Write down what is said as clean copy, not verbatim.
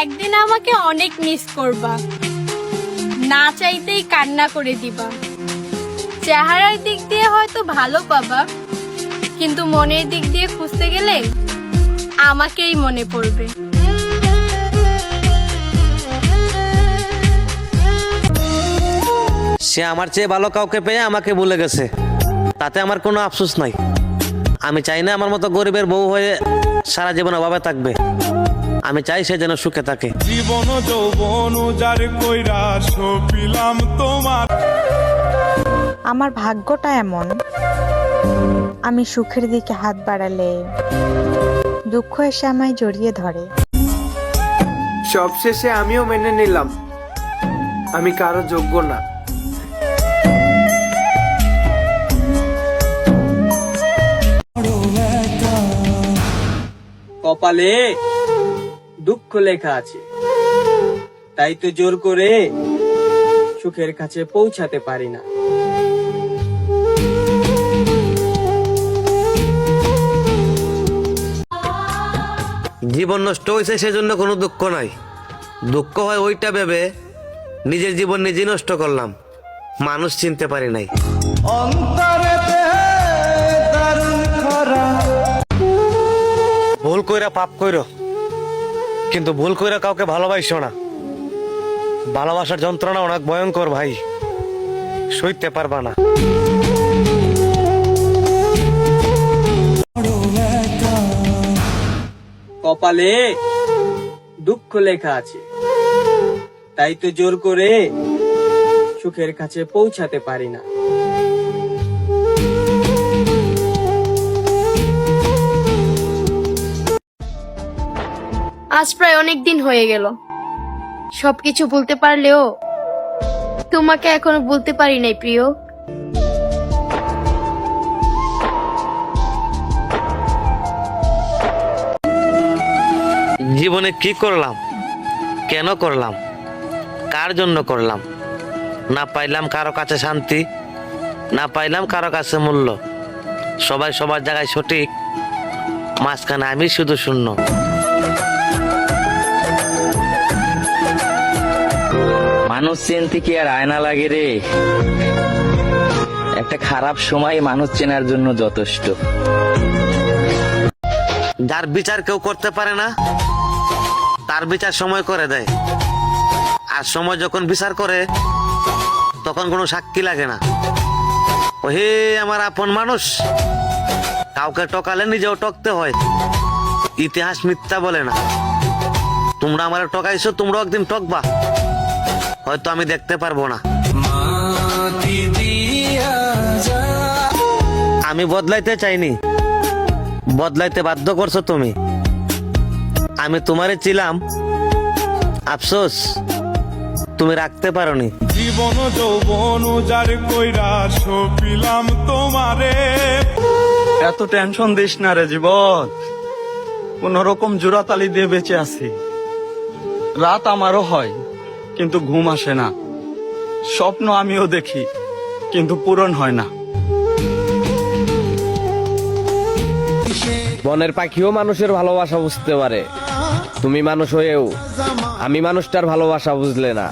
একদিন আমাকে অনেক মিস করবা, না চাইতেই কান্না করে দিবা। চেহারার দিক দিয়ে হয়তো ভালো পাবা, কিন্তু মনের দিক দিয়ে খুঁজতে গেলে আমাকেই মনে পড়বে। সে আমার চেয়ে ভালো কাউকে পেয়ে আমাকে ভুলে গেছে, তাতে আমার কোনো আফসোস নাই। আমি চাই না আমার মতো গরিবের বউ হয়ে সারা জীবন অভাবে থাকবে। আমি চাই সে যেন সুখে থাকে। জীবন যৌবন যার কইরা সপিলাম তোমার। আমার ভাগ্যটা এমন, আমি সুখের দিকে হাত বাড়ালে দুঃখ এসে আমায় জড়িয়ে ধরে। সবশেষে আমিও মেনে নিলাম আমি কারো যোগ্য না। কপালে দুঃখ লেখা আছে, তাই তো জোর করে সুখের কাছে পৌঁছাতে পারি না। জীবন নষ্ট হয়েছে সেজন্য কোনো দুঃখ নাই। দুঃখ হয় ওইটা ভেবে নিজের জীবন নিজেই নষ্ট করলাম, মানুষ চিনতে পারি নাই। ভুল কইরা পাপ কইরো, কিন্তু ভুল কইরা কাউকে ভালোবাসো না। ভালোবাসার যন্ত্রণা অনেক ভয়ঙ্কর ভাই, সইতে পারবা না। কপালে দুঃখ লেখা আছে, তাই তো জোর করে সুখের কাছে পৌঁছাতে পারি না। আজ প্রায় অনেক দিন হয়ে গেল, সবকিছু বলতে পারলেও তোমাকে এখনো বলতে পারি নাই প্রিয়। জীবনে কি করলাম, কেন করলাম, কার জন্য করলাম? না পাইলাম কারো কাছে শান্তি, না পাইলাম কারো কাছে মূল্য। সবাই সবার জায়গায় সঠিক, মাঝখানে আমি শুধু শূন্য। মানুষ চিনতে কি আর আয়না লাগে রে? একটা খারাপ সময় মানুষ চেনার জন্য যথেষ্ট। যার বিচার কেউ করতে পারে না, তার বিচার সময় করে দেয়। আর সময় যখন বিচার করে, তখন কোনো সাক্ষী লাগে না। ও হে আমার আপন মানুষ, কাউকে টকালে নিজেও টকতে হয়। ইতিহাস মিথ্যা বলে না। তোমরা আমার টকাইছো, তোমরা একদিন টকবা, হয়তো আমি দেখতে পারবো না। আমি বদলাইতে চাইনি, বদলাইতে বাধ্য করছো তুমি। আমি তোমারে ছিলাম, আফসোস তুমি রাখতে পারোনি। জীবন যৌবন যার কইরা সপিলাম তোমারে। এত টেনশন দিস না রে জীবন, কোন রকম জোড়াতালি দিয়ে বেঁচে আছি। রাত আমারও হয়, কিন্তু ঘুম আসে না। স্বপ্ন আমিও দেখি, কিন্তু পূরণ হয় না। বনের পাখিও মানুষের ভালোবাসা বুঝতে পারে, তুমি মানুষ হয়েও আমি মানুষটার ভালোবাসা বুঝলে না।